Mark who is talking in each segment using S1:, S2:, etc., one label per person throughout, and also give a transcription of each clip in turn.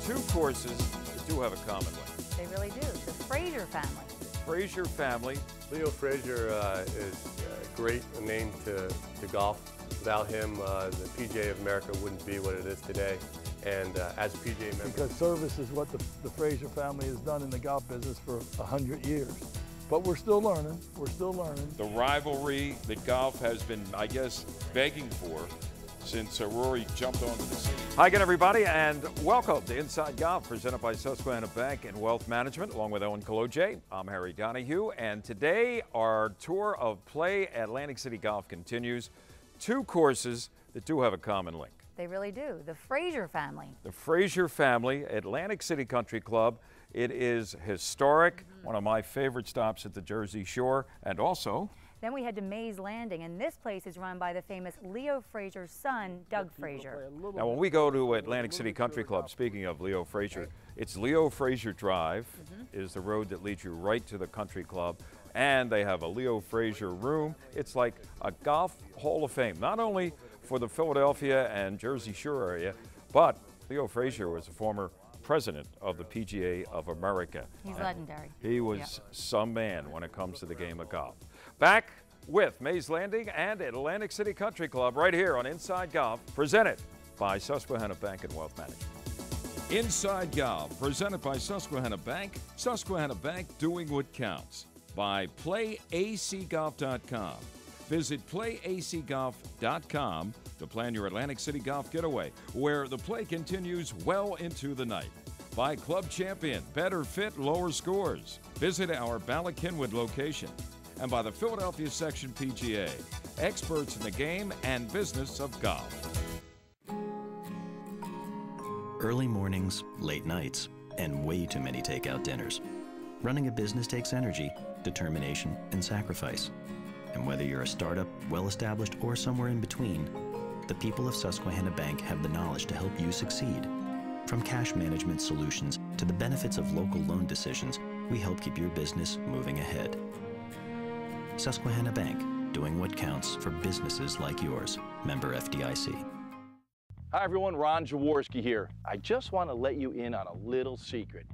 S1: two courses that do have a common link.
S2: They really do. The Fraser family.
S1: Fraser family.
S3: Leo Fraser is a great name to golf. Without him, the PGA of America wouldn't be what it is today. And as a PGA member,
S4: because service is what the Fraser family has done in the golf business for 100 years. But we're still learning. We're still learning.
S1: The rivalry that golf has been, I guess, begging for since Rory jumped onto the scene. Hi again, everybody, and welcome to Inside Golf, presented by Susquehanna Bank and Wealth Management, along with Owen Kaloje. I'm Harry Donahue, and today our tour of Play Atlantic City Golf continues. Two courses that do have a common link.
S2: They really do. The Fraser family.
S1: The Fraser family, Atlantic City Country Club. It is historic, one of my favorite stops at the Jersey Shore, and also...
S2: Then we head to Mays Landing, and this place is run by the famous Leo Fraser's son, Doug Fraser.
S1: Now, when we go to Atlantic City Country Club, speaking of Leo Fraser, it's Leo Fraser Drive is the road that leads you right to the country club, and they have a Leo Fraser room. It's like a golf hall of fame, not only for the Philadelphia and Jersey Shore area, but Leo Fraser was a former president of the PGA of America.
S2: He's legendary.
S1: He was some man when it comes to the game of golf. Back with Mays Landing and Atlantic City Country Club right here on Inside Golf, presented by Susquehanna Bank and Wealth Management. Inside Golf, presented by Susquehanna Bank. Susquehanna Bank, doing what counts. By PlayACGolf.com. Visit PlayACGolf.com to plan your Atlantic City golf getaway, where the play continues well into the night. By Club Champion, better fit, lower scores. Visit our Bala Cynwyd location. And by the Philadelphia Section PGA, experts in the game and business of golf.
S5: Early mornings, late nights, and way too many takeout dinners. Running a business takes energy, determination, and sacrifice. And whether you're a startup, well-established, or somewhere in between, the people of Susquehanna Bank have the knowledge to help you succeed. From cash management solutions to the benefits of local loan decisions, we help keep your business moving ahead. Susquehanna Bank, doing what counts for businesses like yours. Member FDIC.
S6: Hi everyone, Ron Jaworski here. I just want to let you in on a little secret.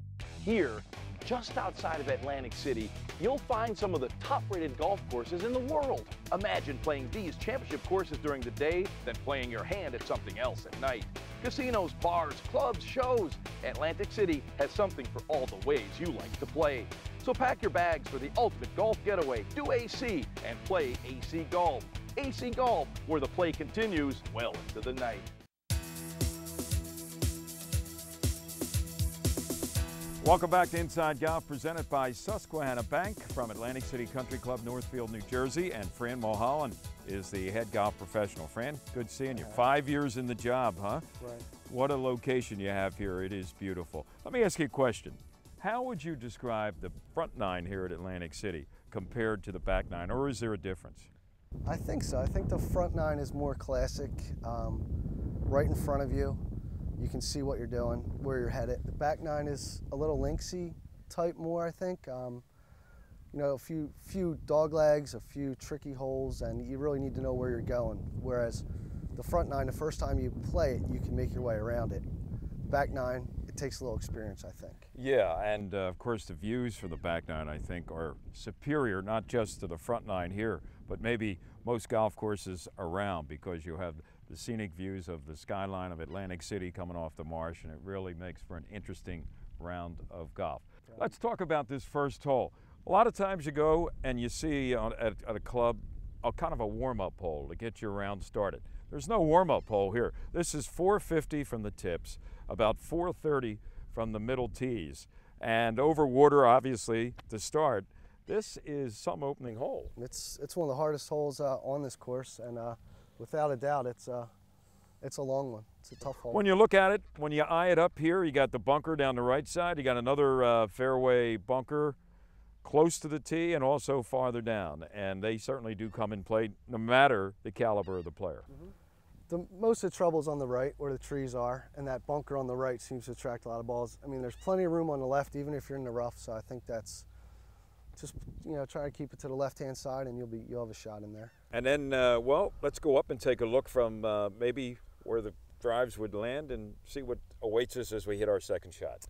S6: Here, just outside of Atlantic City, you'll find some of the top-rated golf courses in the world. Imagine playing these championship courses during the day, then playing your hand at something else at night. Casinos, bars, clubs, shows. Atlantic City has something for all the ways you like to play. So pack your bags for the ultimate golf getaway. Do AC and play AC Golf. AC Golf, where the play continues well into the night.
S1: Welcome back to Inside Golf, presented by Susquehanna Bank from Atlantic City Country Club, Northfield, New Jersey. And Fran Mulholland is the head golf professional. Fran, good seeing you. 5 years in the job, huh?
S4: Right.
S1: What a location you have here. It is beautiful. Let me ask you a question. How would you describe the front nine here at Atlantic City compared to the back nine, or is there a difference?
S7: I think so. I think the front nine is more classic, right in front of you. You can see what you're doing, where you're headed. The back nine is a little linksy type more, I think. You know, a few dog legs, a few tricky holes, and you really need to know where you're going. Whereas the front nine, the first time you play it, you can make your way around it. Back nine, it takes a little experience, I think.
S1: Yeah, and of course the views from the back nine, I think, are superior, not just to the front nine here, but maybe most golf courses around, because you have the scenic views of the skyline of Atlantic City coming off the marsh, and it really makes for an interesting round of golf. Okay. Let's talk about this first hole. A lot of times you go and you see at a club kind of a warm-up hole to get your round started. There's no warm-up hole here. This is 450 from the tips, about 430 from the middle tees, and over water, obviously, to start. This is some opening hole.
S7: It's one of the hardest holes on this course, and without a doubt, it's a long one. It's a tough hole.
S1: When you look at it, when you eye it up here, you got the bunker down the right side. You got another fairway bunker close to the tee and also farther down. And they certainly do come in play no matter the caliber of the player.
S7: Most of the trouble's on the right where the trees are, and that bunker on the right seems to attract a lot of balls. I mean, there's plenty of room on the left, even if you're in the rough, so I think that's just, you know, try to keep it to the left-hand side and you'll have a shot in there.
S1: And then, well, let's go up and take a look from maybe where the drives would land and see what awaits us as we hit our second shot.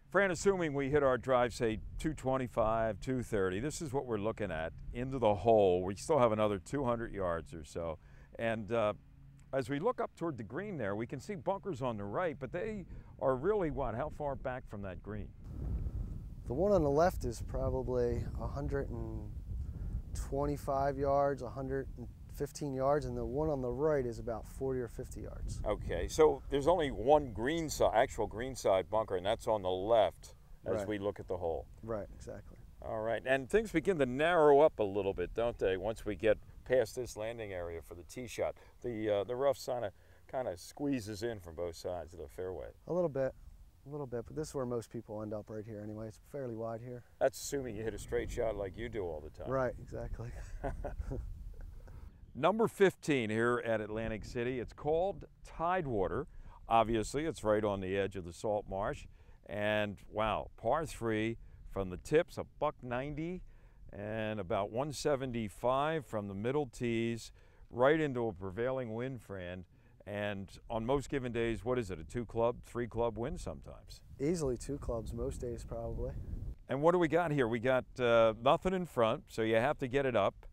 S1: Fran, assuming we hit our drive, say 225, 230, this is what we're looking at into the hole. We still have another 200 yards or so. And as we look up toward the green there, we can see bunkers on the right, but they are really what? How far back from that green?
S7: The one on the left is probably 125 yards, 115 yards, and the one on the right is about 40 or 50 yards.
S1: Okay, so there's only one green side, actual green side bunker, and that's on the left as we look at the hole.
S7: Right, exactly.
S1: All right, and things begin to narrow up a little bit, don't they, once we get past this landing area for the tee shot. The rough kind of squeezes in from both sides of the fairway.
S7: A little bit, but this is where most people end up right here anyway. It's fairly wide here.
S1: That's assuming you hit a straight shot like you do all the time.
S7: Right, exactly.
S1: Number 15 here at Atlantic City. It's called Tidewater. Obviously, it's right on the edge of the salt marsh. And wow, par 3 from the tips, a $190, and about 175 from the middle tees, right into a prevailing wind, Fran. And on most given days, what is it, a 2-club, 3-club win sometimes?
S7: Easily 2 clubs, most days probably.
S1: And what do we got here? We got nothing in front, so you have to get it up.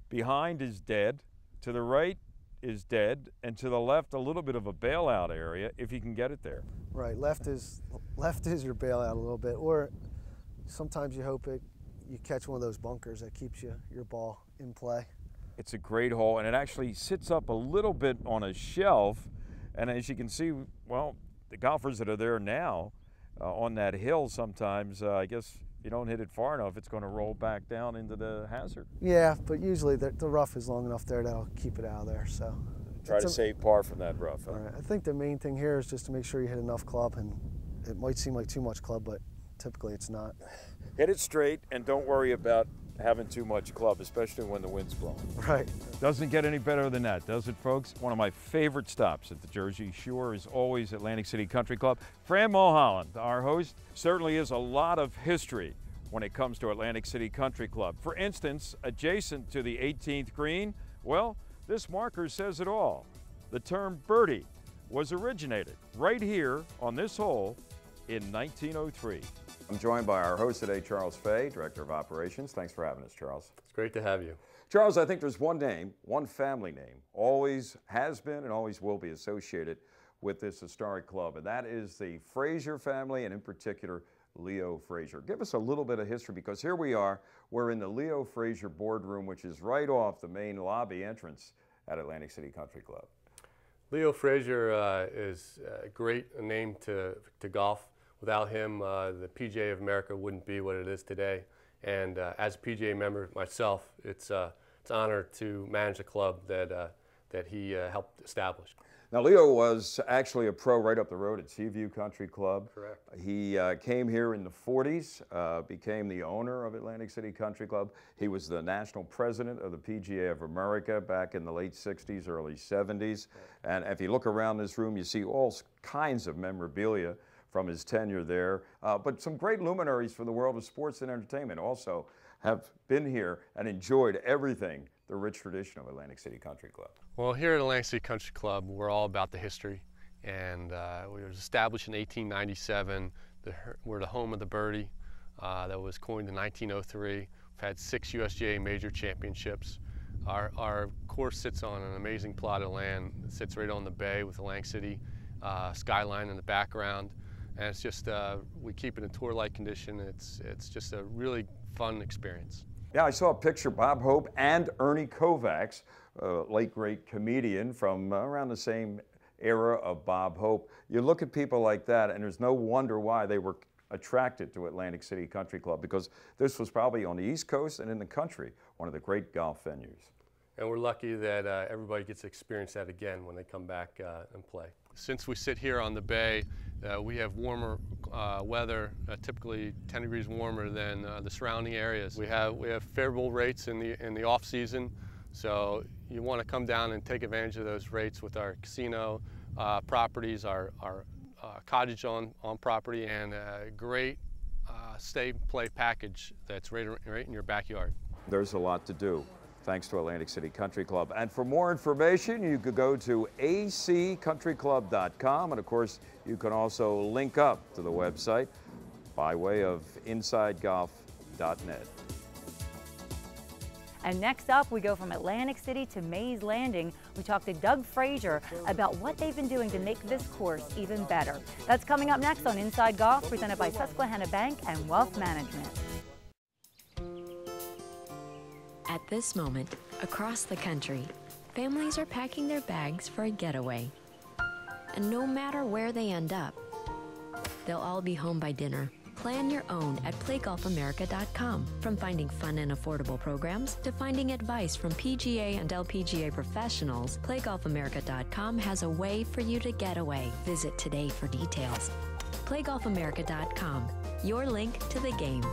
S1: Behind is dead, to the right is dead, and to the left a little bit of a bailout area if you can get it there.
S7: Right, left is your bailout a little bit, or sometimes you hope you catch one of those bunkers that keeps your ball in play.
S1: It's a great hole, and it actually sits up a little bit on a shelf, and as you can see, well, the golfers that are there now on that hill sometimes, I guess if you don't hit it far enough, it's going to roll back down into the hazard.
S7: Yeah, but usually the rough is long enough there that'll keep it out of there. So
S1: try to save par from that rough. Huh?
S7: Right. I think the main thing here is just to make sure you hit enough club, and it might seem like too much club, but typically it's not.
S1: Hit it straight and don't worry about having too much club, especially when the wind's blowing.
S7: Right.
S1: Doesn't get any better than that, does it, folks? One of my favorite stops at the Jersey Shore is always Atlantic City Country Club. Fran Mulholland, our host, certainly is a lot of history when it comes to Atlantic City Country Club. For instance, adjacent to the 18th green, well, this marker says it all. The term birdie was originated right here on this hole in 1903. I'm joined by our host today, Charles Fay, Director of Operations. Thanks for having us, Charles.
S3: It's great to have you.
S1: Charles, I think there's one name, one family name, always has been and always will be associated with this historic club, and that is the Fraser family, and in particular, Leo Fraser. Give us a little bit of history, because here we are, we're in the Leo Fraser boardroom, which is right off the main lobby entrance at Atlantic City Country Club.
S3: Leo Fraser is a great name to golf. Without him, the PGA of America wouldn't be what it is today. And as a PGA member myself, it's an honor to manage a club that he helped establish.
S1: Now, Leo was actually a pro right up the road at Seaview Country Club.
S3: Correct.
S1: He came here in the 40s, became the owner of Atlantic City Country Club. He was the national president of the PGA of America back in the late 60s, early 70s. And if you look around this room, you see all kinds of memorabilia from his tenure there. But some great luminaries from the world of sports and entertainment also have been here and enjoyed everything, the rich tradition of Atlantic City Country Club.
S3: Well, here at Atlantic City Country Club, we're all about the history. And we were established in 1897. We're the home of the birdie that was coined in 1903. We've had 6 USGA major championships. Our course sits on an amazing plot of land. It sits right on the bay with Atlantic City skyline in the background. And it's just, we keep it in tour-like condition. It's just a really fun experience.
S1: Yeah, I saw a picture, Bob Hope and Ernie Kovacs, late great comedian from around the same era of Bob Hope. You look at people like that, and there's no wonder why they were attracted to Atlantic City Country Club, because this was probably on the East Coast and in the country, one of the great golf venues.
S3: And we're lucky that everybody gets to experience that again when they come back and play. Since we sit here on the bay, we have warmer weather, typically 10 degrees warmer than the surrounding areas. We have favorable rates in the off season, so you want to come down and take advantage of those rates with our casino properties, our cottage on property, and a great stay play package that's right in your backyard.
S1: There's a lot to do. thanks to Atlantic City Country Club. And for more information, you could go to accountryclub.com. And of course, you can also link up to the website by way of insidegolf.net.
S2: And next up, we go from Atlantic City to Mays Landing. We talk to Doug Fraser about what they've been doing to make this course even better. That's coming up next on Inside Golf, presented by Susquehanna Bank and Wealth Management.
S8: At this moment, across the country, families are packing their bags for a getaway. And no matter where they end up, they'll all be home by dinner. Plan your own at playgolfamerica.com. From finding fun and affordable programs to finding advice from PGA and LPGA professionals, playgolfamerica.com has a way for you to get away. Visit today for details. playgolfamerica.com, your link to the game.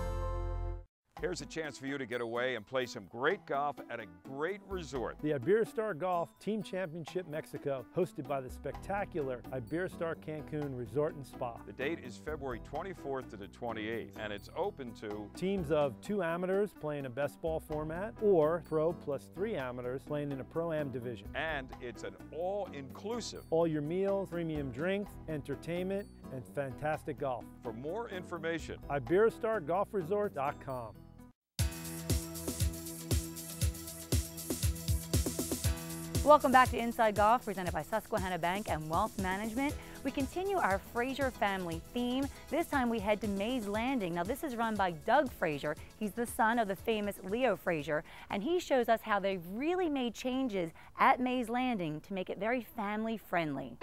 S1: Here's a chance for you to get away and play some great golf at a great resort.
S9: The Iberostar Golf Team Championship Mexico, hosted by the spectacular Iberostar Cancun Resort and Spa.
S1: The date is February 24th to the 28th, and it's open to
S9: teams of 2 amateurs playing a best ball format, or pro plus 3 amateurs playing in a Pro-Am division.
S1: And it's an all-inclusive.
S9: All your meals, premium drinks, entertainment, and fantastic golf.
S1: For more information,
S9: IberostarGolfResort.com.
S2: Welcome back to Inside Golf, presented by Susquehanna Bank and Wealth Management. We continue our Fraser family theme. This time we head to Mays Landing. Now this is run by Doug Fraser. He's the son of the famous Leo Fraser, and he shows us how they've really made changes at Mays Landing to make it very family friendly.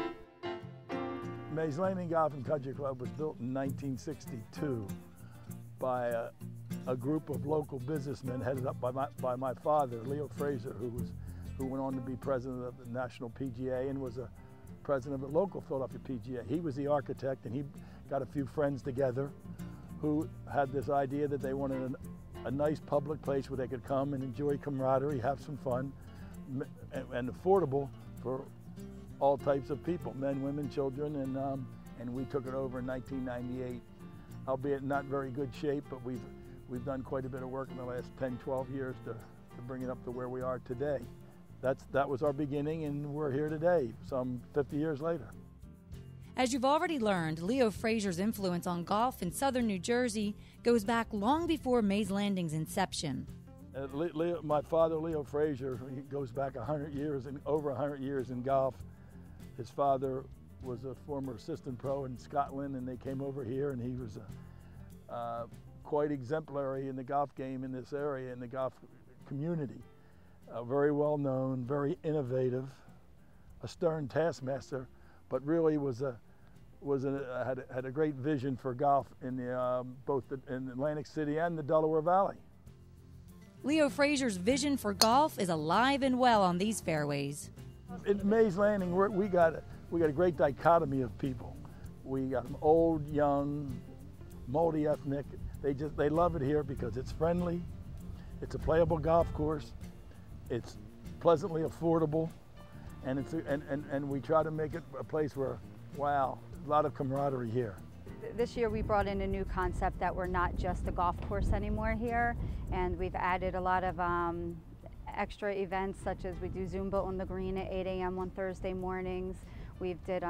S4: Mays Landing Golf and Country Club was built in 1962 by a group of local businessmen headed up by my father, Leo Fraser, who went on to be president of the National PGA and was a president of the local Philadelphia PGA. He was the architect, and he got a few friends together who had this idea that they wanted a nice public place where they could come and enjoy camaraderie, have some fun, and affordable for all types of people, men, women, children, and we took it over in 1998, albeit in not very good shape, but we've done quite a bit of work in the last 10, 12 years to bring it up to where we are today. That was our beginning, and we're here today, some 50 years later.
S2: As you've already learned, Leo Fraser's influence on golf in southern New Jersey goes back long before Mays Landing's inception.
S4: My father, Leo Fraser, he goes back 100 years, and over 100 years in golf. His father was a former assistant pro in Scotland, and they came over here, and he was quite exemplary in the golf game in this area, in the golf community. Very well known, very innovative, a stern taskmaster, but really had a great vision for golf in both in Atlantic City and the Delaware Valley.
S2: Leo Fraser's vision for golf is alive and well on these fairways.
S4: In Mays Landing, we got a great dichotomy of people. We got them old, young, multi-ethnic. They love it here because it's friendly, it's a playable golf course, it's pleasantly affordable, and we try to make it a place where, wow, a lot of camaraderie here.
S10: This year we brought in a new concept that we're not just a golf course anymore here, and we've added a lot of extra events, such as we do Zumba on the green at 8 a.m. on Thursday mornings. We did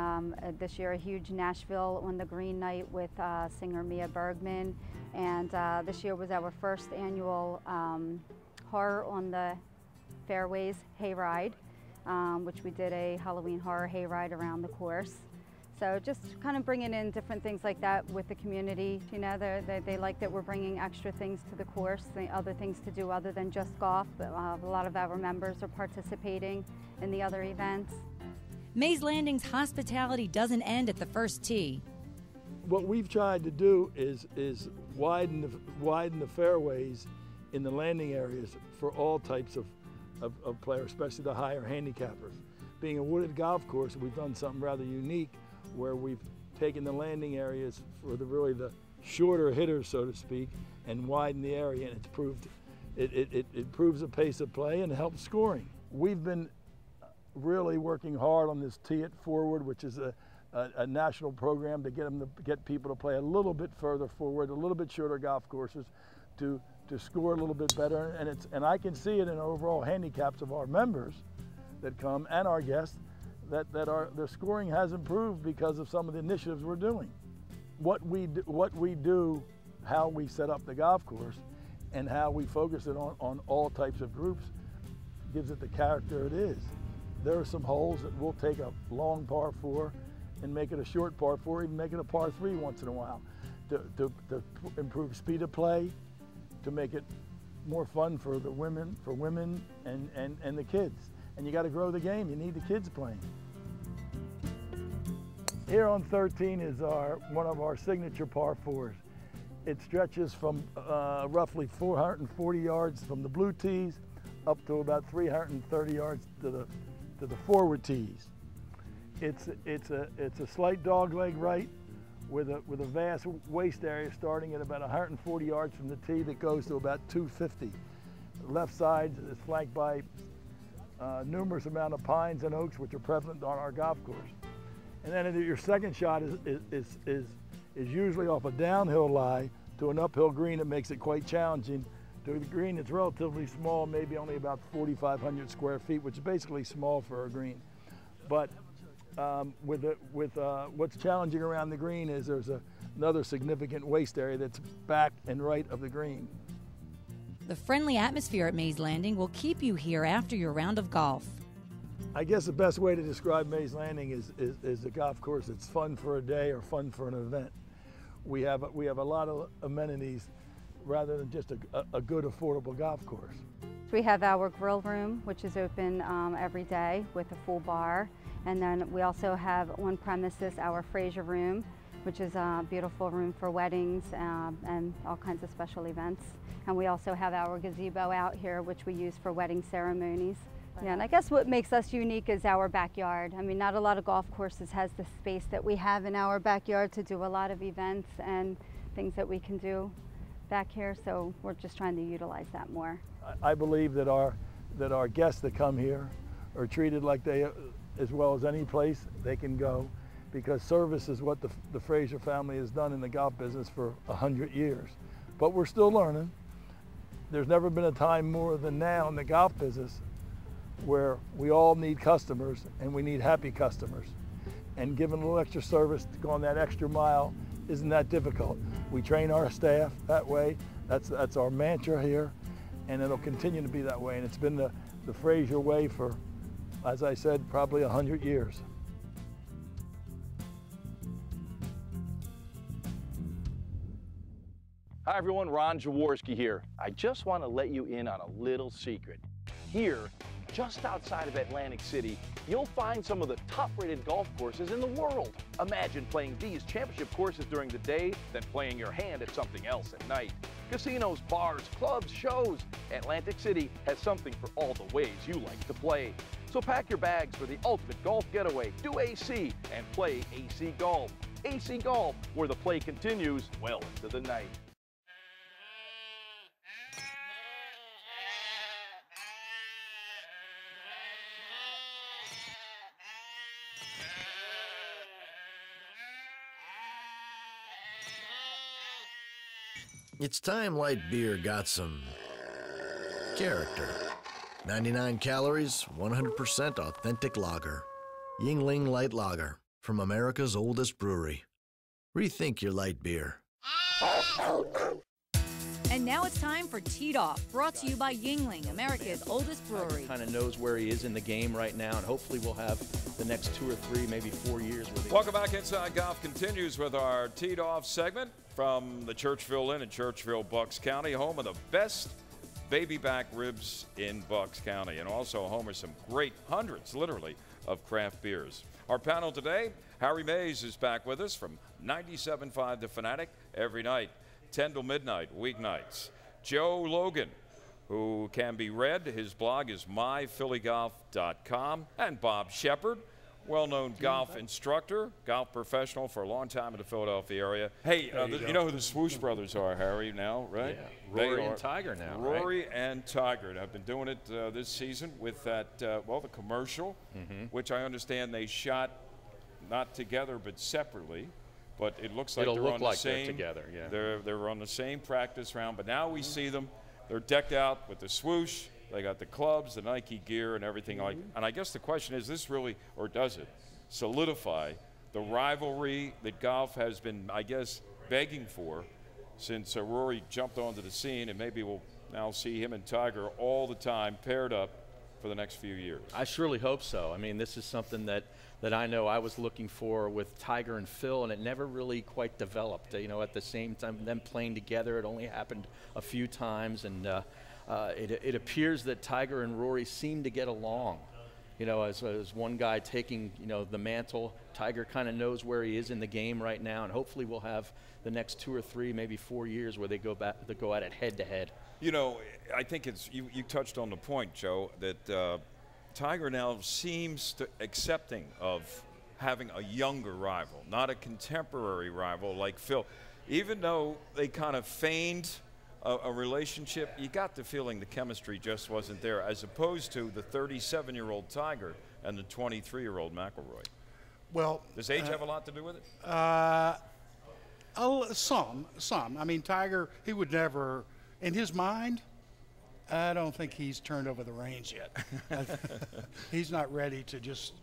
S10: this year a huge Nashville on the green night with singer Mia Bergman, and this year was our first annual Horror on the Fairways hayride, which we did a Halloween horror hayride around the course. So just kind of bringing in different things like that with the community. You know, they like that we're bringing extra things to the course, other things to do other than just golf. A lot of our members are participating in the other events.
S2: Mays Landing's hospitality doesn't end at the first tee.
S4: What we've tried to do is widen the fairways in the landing areas for all types of players, especially the higher handicappers. Being a wooded golf course, we've done something rather unique where we've taken the landing areas for the shorter hitters, so to speak, and widened the area, and it improves the pace of play and helps scoring. We've been really working hard on this Tee It Forward, which is a national program to get people to play a little bit further forward, a little bit shorter golf courses, to score a little bit better, and I can see it in overall handicaps of our members that come and our guests that their scoring has improved because of some of the initiatives we're doing. What we do, how we set up the golf course, and how we focus it on all types of groups gives it the character it is. There are some holes that we'll take a long par 4 and make it a short par 4, even make it a par 3 once in a while, to improve speed of play, to make it more fun for the women, and the kids. And you got to grow the game. You need the kids playing. Here on 13 is one of our signature par 4s. It stretches from roughly 440 yards from the blue tees up to about 330 yards to the forward tees. It's a slight dogleg right with a vast waist area starting at about 140 yards from the tee that goes to about 250. The left side is flanked by numerous amount of pines and oaks, which are prevalent on our golf course. And then your second shot is usually off a downhill lie to an uphill green that makes it quite challenging. To the green that's relatively small, maybe only about 4,500 square feet, which is basically small for a green. But what's challenging around the green is there's another significant waist area that's back and right of the green.
S2: The friendly atmosphere at Mays Landing will keep you here after your round of golf.
S4: I guess the best way to describe Mays Landing is a golf course that's fun for a day or fun for an event. We have a lot of amenities rather than just a good, affordable golf course.
S10: We have our grill room, which is open every day with a full bar. And then we also have on premises our Fraser room, which is a beautiful room for weddings and all kinds of special events. And we also have our gazebo out here, which we use for wedding ceremonies. Yeah, and I guess what makes us unique is our backyard. I mean, not a lot of golf courses has the space that we have in our backyard to do a lot of events and things that we can do back here, so we're just trying to utilize that more.
S4: I believe that our guests that come here are treated like as well as any place they can go, because service is what the Fraser family has done in the golf business for 100 years. But we're still learning. There's never been a time more than now in the golf business where we all need customers and we need happy customers. And giving a little extra service, going that extra mile, isn't that difficult. We train our staff that way. That's our mantra here, and it'll continue to be that way. And it's been the Fraser way for, as I said, probably 100 years.
S6: Hi everyone, Ron Jaworski here. I just want to let you in on a little secret. Here, just outside of Atlantic City, you'll find some of the top-rated golf courses in the world. Imagine playing these championship courses during the day, then playing your hand at something else at night. Casinos, bars, clubs, shows. Atlantic City has something for all the ways you like to play. So pack your bags for the ultimate golf getaway. Do AC and play AC Golf. AC Golf, where the play continues well into the night.
S11: It's time light beer got some character. 99 calories, 100% authentic lager. Yingling Light Lager from America's oldest brewery. Rethink your light beer.
S2: And now it's time for Teed Off, brought to you by Yingling, America's oldest brewery.
S12: Kind of knows where he is in the game right now, and hopefully we'll have the next 2 or 3, maybe 4 years with him.
S1: Welcome back. Inside Golf continues with our Teed Off segment from the Churchville Inn in Churchville, Bucks County, home of the best baby back ribs in Bucks County, and also home of some great, hundreds literally, of craft beers. Our panel today, Harry Mays is back with us from 97.5 The Fanatic every night, 10 till midnight, weeknights. Joe Logan, who can be read. His blog is myphillygolf.com. And Bob Shepard, well-known golf instructor, golf professional for a long time in the Philadelphia area. Hey, you know who the Swoosh brothers are, Harry, now, right?
S12: Yeah, Rory and Tiger now,
S1: Rory and Tiger have been doing it this season with that, the commercial, which I understand they shot not together but separately. but it looks like
S3: It'll
S1: they're
S3: look
S1: on the
S3: like
S1: same.
S3: they're together. Yeah.
S1: They're on the same practice round, but now we see them. They're decked out with the swoosh. They got the clubs, the Nike gear, and everything like. And I guess the question is, this really, or does it solidify the rivalry that golf has been, I guess, begging for since Rory jumped onto the scene, and maybe we'll now see him and Tiger all the time paired up for the next few years.
S12: I surely hope so. I mean, this is something that I know I was looking for with Tiger and Phil, and it never really quite developed. You know, at the same time, them playing together, it only happened a few times, and it appears that Tiger and Rory seem to get along. You know, as one guy taking, you know, the mantle, Tiger kind of knows where he is in the game right now, and hopefully we'll have the next 2 or 3, maybe 4 years where they go at it head to head.
S1: You know, I think it's you touched on the point, Joe, that Tiger now seems to accepting of having a younger rival, not a contemporary rival like Phil. Even though they kind of feigned a relationship, you got the feeling the chemistry just wasn't there, as opposed to the 37-year-old Tiger and the 23-year-old McIlroy.
S13: Well,
S1: does age have a lot to do with it?
S13: Some. I mean, Tiger, he would never, in his mind, I don't think he's turned over the reins yet. He's not ready to just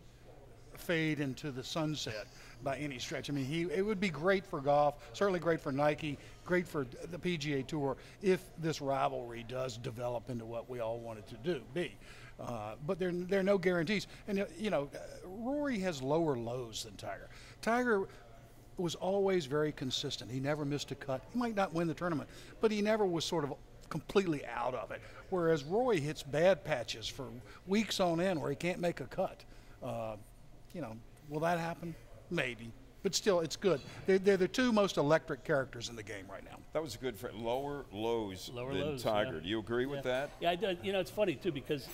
S13: fade into the sunset by any stretch. I mean, it would be great for golf, certainly great for Nike, great for the PGA Tour if this rivalry does develop into what we all want it to be. But there are no guarantees. And, you know, Rory has lower lows than Tiger. Tiger was always very consistent. He never missed a cut. He might not win the tournament, but he never was sort of completely out of it. Whereas Rory hits bad patches for weeks on end where he can't make a cut. You know, will that happen? Maybe. But still, it's good. They're the two most electric characters in the game right now.
S1: That was a good for lower lows
S14: lower
S1: than
S14: lows,
S1: Tiger.
S14: yeah.
S1: Do you agree with that?
S14: Yeah, I do. You know, it's funny, too, because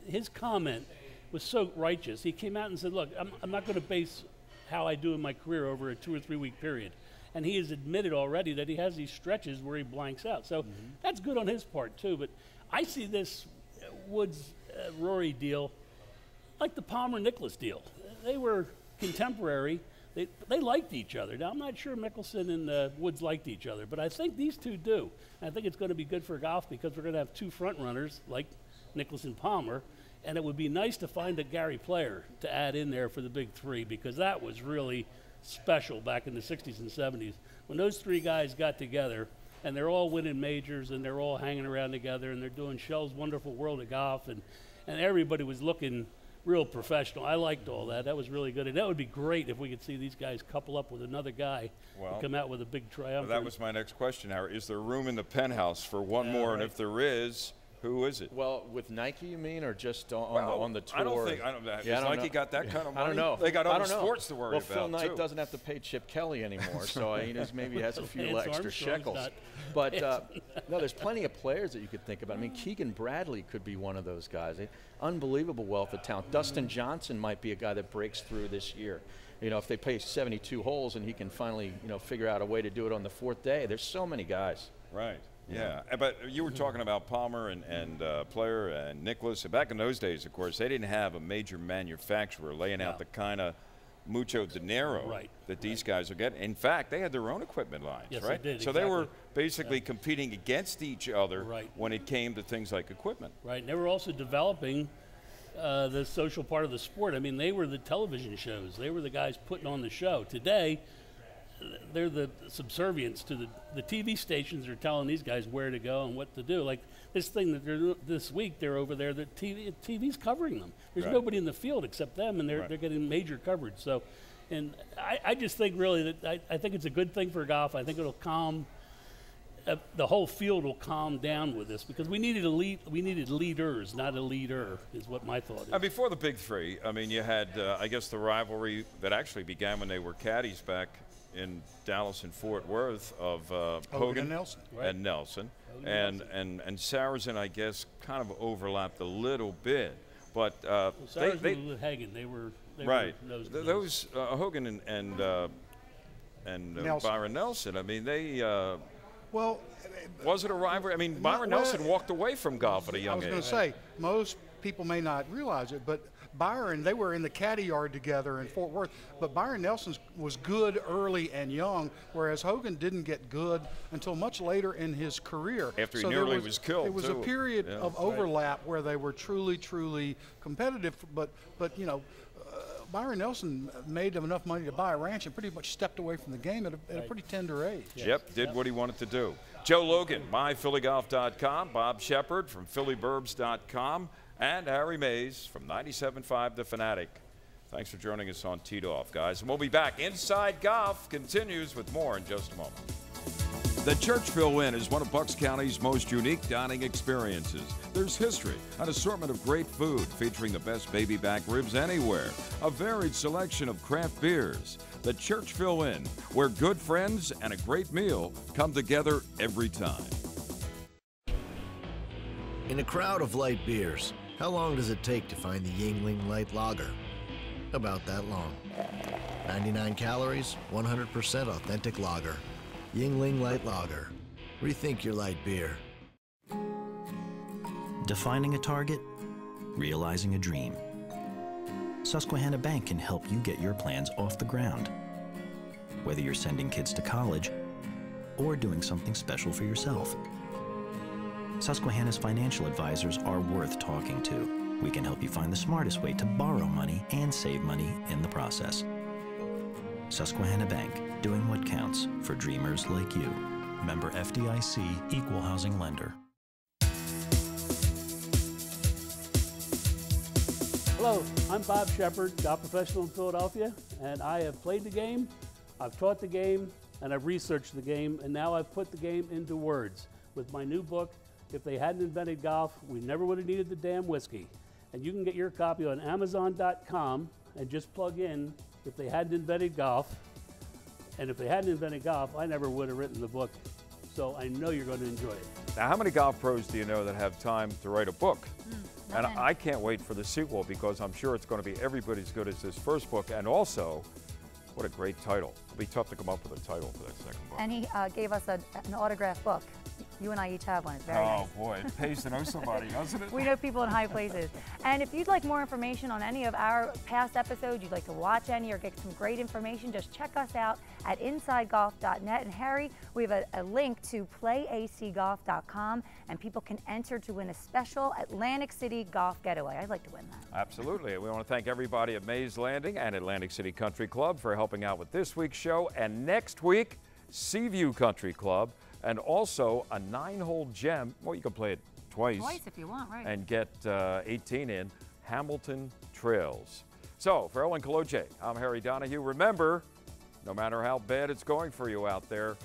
S14: his comment was so righteous. He came out and said, look, I'm not going to base how I do in my career over a 2 or 3 week period. And he has admitted already that he has these stretches where he blanks out. So that's good on his part, too. But I see this Woods-Rory deal like the Palmer-Nicklaus deal. They were contemporary. They liked each other. Now, I'm not sure Mickelson and Woods liked each other, but I think these two do. And I think it's going to be good for golf because we're going to have two front runners like Nicklaus and Palmer, and it would be nice to find a Gary Player to add in there for the big three because that was really special back in the 60s and 70s when those three guys got together and they're all winning majors and they're all hanging around together and they're doing Shell's Wonderful World of Golf and everybody was looking real professional. I liked all that. That was really good. And that would be great if we could see these guys couple up with another guy and come out with a big triumph.
S1: Well, that was my next question, Howard. Is there room in the penthouse for one more? Right. And if there is, who is it?
S12: Well, with Nike, you mean, or just on the tour?
S1: I don't think. Has Nike got that kind of money?
S12: I don't know.
S1: They got other sports to worry about.
S12: Well, Phil Knight
S1: too.
S12: Doesn't have to pay Chip Kelly anymore, so he maybe has a few extra shekels.
S14: Not.
S12: But no, there's plenty of players that you could think about. I mean, Keegan Bradley could be one of those guys. Unbelievable wealth of talent. Dustin Johnson might be a guy that breaks through this year. You know, if they play 72 holes and he can finally, you know, figure out a way to do it on the 4th day. There's so many guys.
S1: Right. Yeah, but you were talking about Palmer and Player and Nicklaus. Back in those days, of course, they didn't have a major manufacturer laying out the kind of mucho dinero that these guys are getting. In fact, they had their own equipment lines, right?
S14: They did,
S1: so they were basically competing against each other when it came to things like equipment.
S14: Right, and they were also developing the social part of the sport. I mean, they were the television shows. They were the guys putting on the show. Today, they're the subservience to the TV stations are telling these guys where to go and what to do. Like this thing that they're doing this week, they're over there. The TV's covering them. There's nobody in the field except them, and they're getting major coverage. So, and I just think really that I think it's a good thing for golf. I think it'll calm the whole field will calm down with this because we needed leaders, not a leader, is what my thought is.
S1: Before the big three, I mean, you had I guess the rivalry that actually began when they were caddies back in Dallas and Fort Worth of Hogan and Nelson. And Sarazen, I guess, kind of overlapped a little bit. But
S14: Sarazen with Hagen, they were
S1: those Hogan and Byron Nelson. I mean, they was it a rivalry? I mean, Byron Nelson walked away from golf at a young age.
S13: I was going to say most people may not realize it, but Byron, they were in the caddy yard together in Fort Worth, but Byron Nelson was good early and young, whereas Hogan didn't get good until much later in his career.
S1: After he nearly was killed,
S13: It was a period of overlap where they were truly, truly competitive, but you know, Byron Nelson made enough money to buy a ranch and pretty much stepped away from the game at a pretty tender age.
S1: Yep, did what he wanted to do. Joe Logan, myphillygolf.com, Bob Shepard from phillyburbs.com, and Harry Mays from 97.5 The Fanatic. Thanks for joining us on Teed Off, guys. And we'll be back. Inside Golf continues with more in just a moment. The Churchville Inn is one of Bucks County's most unique dining experiences. There's history, an assortment of great food featuring the best baby back ribs anywhere, a varied selection of craft beers. The Churchville Inn, where good friends and a great meal come together every time.
S11: In a crowd of light beers, how long does it take to find the Yingling Light Lager? About that long. 99 calories, 100% authentic lager. Yingling Light Lager. Rethink your light beer.
S5: Defining a target, realizing a dream. Susquehanna Bank can help you get your plans off the ground. Whether you're sending kids to college or doing something special for yourself. Susquehanna's financial advisors are worth talking to. We can help you find the smartest way to borrow money and save money in the process. Susquehanna Bank, doing what counts for dreamers like you.
S15: Member FDIC, Equal Housing Lender.
S14: Hello, I'm Bob Shepard, golf professional in Philadelphia, and I have played the game, I've taught the game, and I've researched the game, and now I've put the game into words. With my new book, If They Hadn't Invented Golf, We Never Would Have Needed the Damn Whiskey. And you can get your copy on Amazon.com and just plug in If They Hadn't Invented Golf. And if they hadn't invented golf, I never would have written the book. So I know you're going to enjoy it.
S1: Now, how many golf pros do you know that have time to write a book? And I can't wait for the sequel because I'm sure it's going to be everybody as good as this first book. And also, what a great title. It'll be tough to come up with a title for that second book.
S2: And he gave us an autographed book. You and I each have one. It's very nice.
S1: Oh, boy. It pays to know somebody, doesn't it?
S2: We know people in high places. And if you'd like more information on any of our past episodes, you'd like to watch any or get some great information, just check us out at InsideGolf.net. And Harry, we have a link to PlayACGolf.com, and people can enter to win a special Atlantic City golf getaway. I'd like to win that.
S1: Absolutely. We want to thank everybody at Mays Landing and Atlantic City Country Club for helping out with this week's show. And next week, Seaview Country Club. And also a 9-hole gem. Well, you can play it twice.
S2: Twice if you want, right.
S1: And get 18 in Hamilton Trails. So for Ellen Kaloche, I'm Harry Donahue. Remember, no matter how bad it's going for you out there,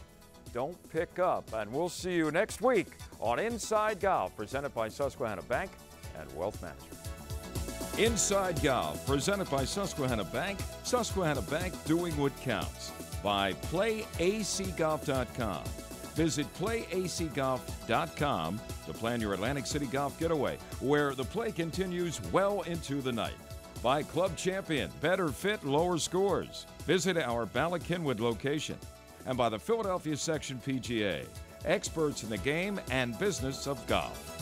S1: don't pick up. And we'll see you next week on Inside Golf, presented by Susquehanna Bank and Wealth Management. Inside Golf, presented by Susquehanna Bank doing what counts. By PlayACGolf.com. Visit PlayACGolf.com to plan your Atlantic City golf getaway, where the play continues well into the night. By Club Champion, better fit, lower scores. Visit our Bala Cynwyd location. And by the Philadelphia Section PGA, experts in the game and business of golf.